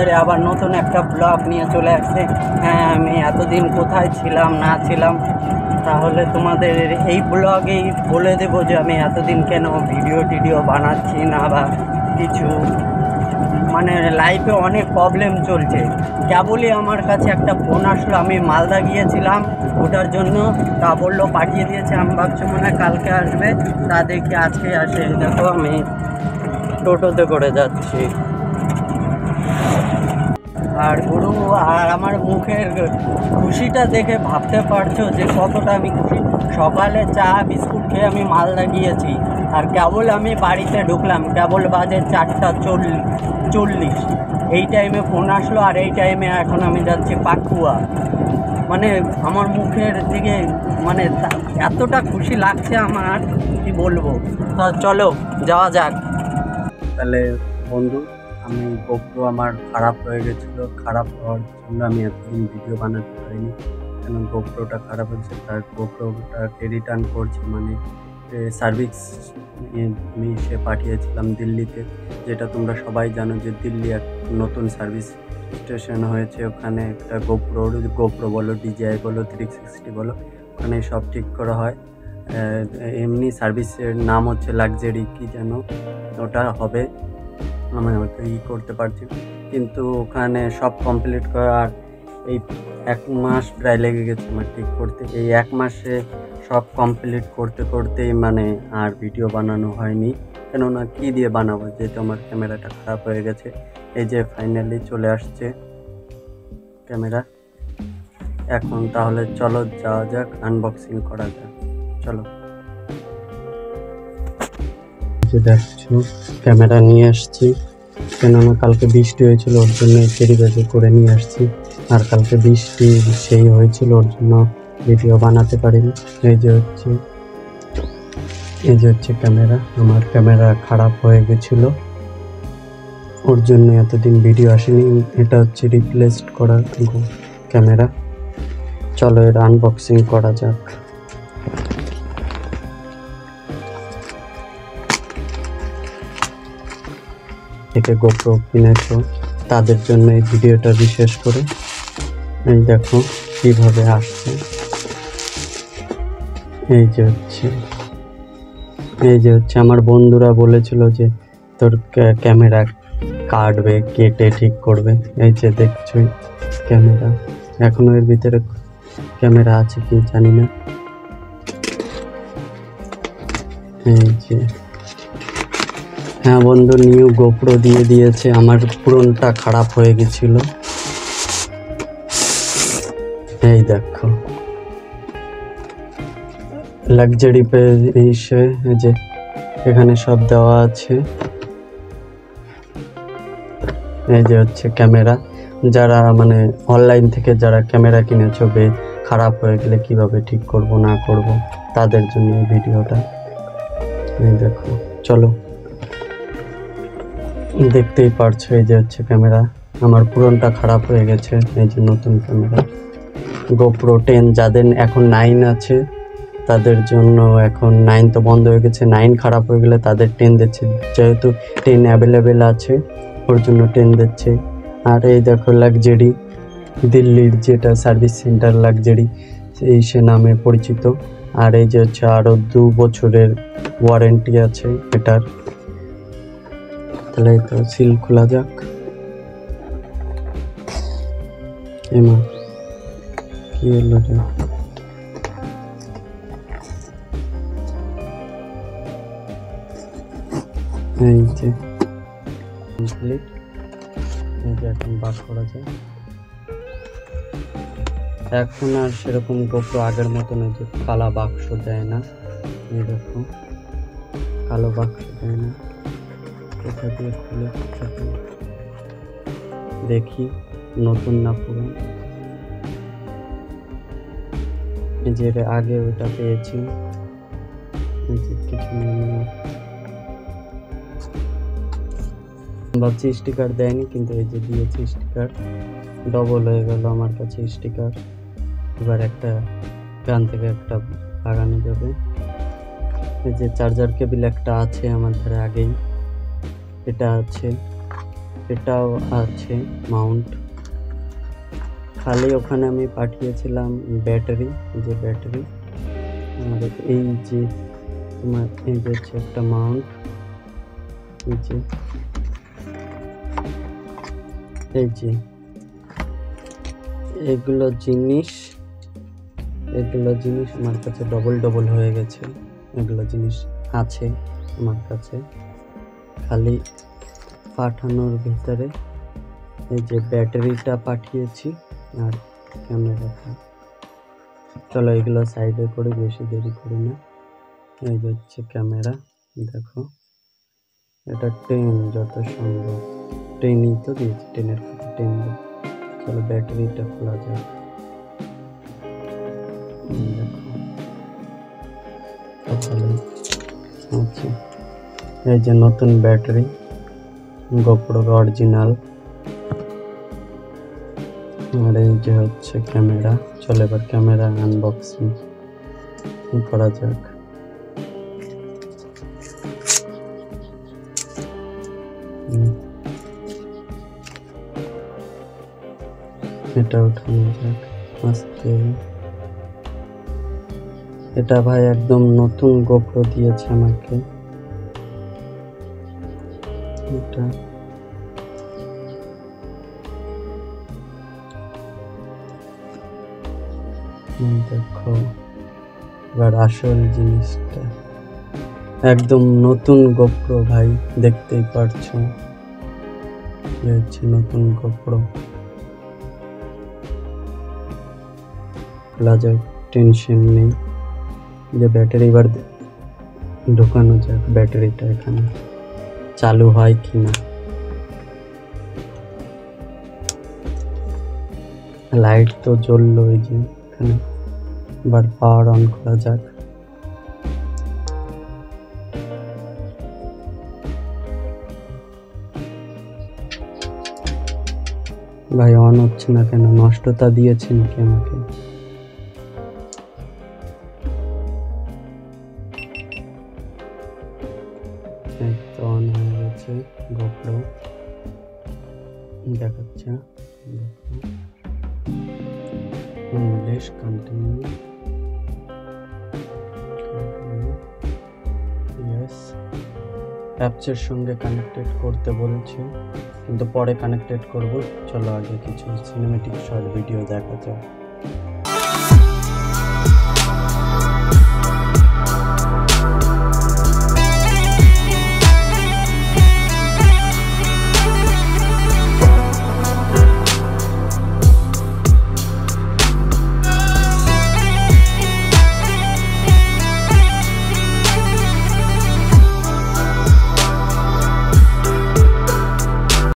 তোমাদের আবার নতুন একটা ব্লগ নিয়ে চলে আসছে। হ্যাঁ, আমি এতদিন কোথায় ছিলাম না ছিলাম, তাহলে তোমাদের এই ব্লগেই বলে দেবো যে আমি এতদিন কেন ভিডিও বানাচ্ছি না বা কিছু। মানে লাইফে অনেক প্রবলেম চলছে। কেবলই আমার কাছে একটা ফোন আসলো, আমি মালদা গিয়েছিলাম ওটার জন্য, তা বললো পাঠিয়ে দিয়েছে। আমি ভাবছি মনে হয় কালকে আসবে, তা দেখি আজকে আসে। দেখো আমি টোটোতে করে যাচ্ছি। আর গুরু, আর আমার মুখের খুশিটা দেখে ভাবতে পারছো যে কতটা আমি খুশি। সকালে চা বিস্কুট খেয়ে আমি মালদা গিয়েছি, আর কেবল আমি বাড়িতে ঢুকলাম, কেবল বাজে 4:40। এই টাইমে ফোন আসলো, আর এই টাইমে এখন আমি যাচ্ছি পাকুয়া। মানে আমার মুখের দিকে মানে এতটা খুশি লাগছে আমার, কি বলবো। তা চলো যাওয়া যাক। তাহলে বন্ধু, আমি গোপ্রো আমার খারাপ হয়ে গেছিলো, খারাপ হওয়ার জন্য আমি এতদিন ভিডিও বানাতে পারিনি, কারণ গোপ্রোটা খারাপ হয়েছে। তার গোপ্রোটাকে রিটার্ন করছি, মানে সার্ভিস সে পাঠিয়েছিলাম দিল্লিতে, যেটা তোমরা সবাই জানো যে দিল্লি এক নতুন সার্ভিস স্টেশন হয়েছে। ওখানে একটা গোপ্রো বলো, ডিজিআই বলো, 360 বলো, ওখানে সব ঠিক করা হয়। এমনি সার্ভিসের নাম হচ্ছে লাক্সারি কি যেন, ওটা হবে। আমি হয়তো করতে পারছি, কিন্তু ওখানে সব কমপ্লিট করার এই 1 মাস প্রায় লেগে গেছে আমার ঠিক করতে। এই 1 মাসে সব কমপ্লিট করতেই মানে আর ভিডিও বানানো হয়নি। কেননা কী দিয়ে বানাবো, যেহেতু আমার ক্যামেরাটা খারাপ হয়ে গেছে। এই যে ফাইনালি চলে আসছে ক্যামেরা। এখন তাহলে চলো যাওয়া যাক, আনবক্সিং করা যাক, চলো। যে দেখছো ক্যামেরা নিয়ে আসছি, কেননা কালকে বৃষ্টি হয়েছিল, ওর জন্য ক্যারি ব্যাগে করে নিয়ে আসছি। আর কালকে বৃষ্টি সেই হয়েছিল, ওর জন্য ভিডিও বানাতে পারিনি। এই যে হচ্ছে ক্যামেরা। আমার ক্যামেরা খারাপ হয়ে গেছিল, ওর জন্য এতদিন ভিডিও আসেনি। এটা হচ্ছে রিপ্লেসড করা ক্যামেরা। চলো এর আনবক্সিং করা যাক। থেকে গোপ্রো কিনেছো তাদের জন্য এই ভিডিওটা বিশেষ করে। এই দেখো কিভাবে আসছে। এই যে হচ্ছে আমার বন্ধুরা বলেছিল যে তোর ক্যামেরা কাটবে, কেটে ঠিক করবে। এই যে দেখছো ক্যামেরা, এখনো এর ভিতরে ক্যামেরা আছে কি জানি না। এই যে হ্যাঁ বন্ধু, নিউ গোপ্রো দিয়ে দিয়েছে, আমার পুরনটা খারাপ হয়ে গেছিল। এই দেখো লাক্সারি পে এসে যে এখানে সব দেওয়া আছে। এই যে হচ্ছে ক্যামেরা। যারা মানে অনলাইন থেকে যারা ক্যামেরা কিনেছো, খারাপ হয়ে গেলে কিভাবে ঠিক করব না করব, তাদের জন্য এই ভিডিওটা। এই দেখো, চলো দেখতেই পারছো। এই যে হচ্ছে ক্যামেরা, আমার পুরনটা খারাপ হয়ে গেছে। এই যে নতুন ক্যামেরা গোপ্রো 10। যাদের এখন 9 আছে তাদের জন্য, এখন 9 তো বন্ধ হয়ে গেছে, 9 খারাপ হয়ে গেলে তাদের 10 দিচ্ছে। যেহেতু 10 অ্যাভেলেবেল আছে ওর জন্য 10 দিচ্ছে। আর এই দেখো লাক্সারি, দিল্লির যেটা সার্ভিস সেন্টার লাক্সারি, এই সে নামে পরিচিত। আর এই যে হচ্ছে আরও 2 বছরের ওয়ারেন্টি আছে এটার। তাহলে তো সিল খোলা যাক। এমা কি হলো রে? এই যে কমপ্লিট। এই যে এখন বাক করা যায়। এখন আর সেরকম গোপ্রো আগের মতন যে কালা বাক্স দেয় না। এই দেখো কালো বাক্স দেয় না। কোথা দিয়ে খুলে দেখি নতুন না পুরো। যে আগে ওটা পেয়েছি, কিছু ভাবছি স্টিকার দেয়নি, কিন্তু এই যে দিয়েছি স্টিকার। ডবল হয়ে গেল আমার কাছে স্টিকার। এবার একটা গান থেকে একটা লাগানো যাবে। এই যে চার্জার কেবল একটা আছে আমার ধারে আগেই, এটা আছে। এটাও আছে মাউন্ট। খালি ওখানে আমি পাঠিয়েছিলাম ব্যাটারি, যে ব্যাটারি। আর এই যে তোমার এই যে একটা মাউন্ট, এই যে এগুলো জিনিস আমার কাছে ডবল হয়ে গেছে। এগুলো জিনিস আছে আমার কাছে, খালি পাঠানোর ভিতরে এই যে ব্যাটারিটা পাঠিয়েছি আর ক্যামেরাটা। চলো এগুলো সাইডে করে বেশি দেরি করি না। এই যে হচ্ছে ক্যামেরা, দেখো এটা 10, যত সম্ভব 10ই তো দিয়েছি, 10-এর কাছে 10 দিয়ে। চলো ব্যাটারিটা খোলা যাক। দেখো ভালো আছে। এই যে নতুন ব্যাটারি, গোপ্রোর অরিজিনাল। আর এই যে হচ্ছে ক্যামেরা। চলো এবার ক্যামেরা আনবক্সিং করা যাক। এটা উঠানো যাক আস্তে। এটা ভাই একদম নতুন গোপ্রো দিয়েছে আমাকে। এটা দেখো এবার আসল জিনিসটা, একদম নতুন গোপ্রো ভাই, দেখতেই পারছো। এই হচ্ছে নতুন গোপ্রো। খোলা যায়, টেনশন নেই। যে ব্যাটারি এবার ঢোকানো যাক, ব্যাটারিটা এখানে চালু হয় কিনা। লাইট তো জ্বললো, এই যে এখানে। এবার পাওয়ার অন করা যাক। ভাই অন হচ্ছে না কেন? নষ্টতা দিয়েছে নাকি আমাকে? তো অন হয়ে গেছে গোপ্রো, দেখাচ্ছে। English continue, yes. অ্যাপসের সঙ্গে কানেক্টেড করতে বলছে, কিন্তু পরে কানেক্টেড করব। চলো আগে কিছু সিনেমেটিক শর্ট ভিডিও দেখা যাক।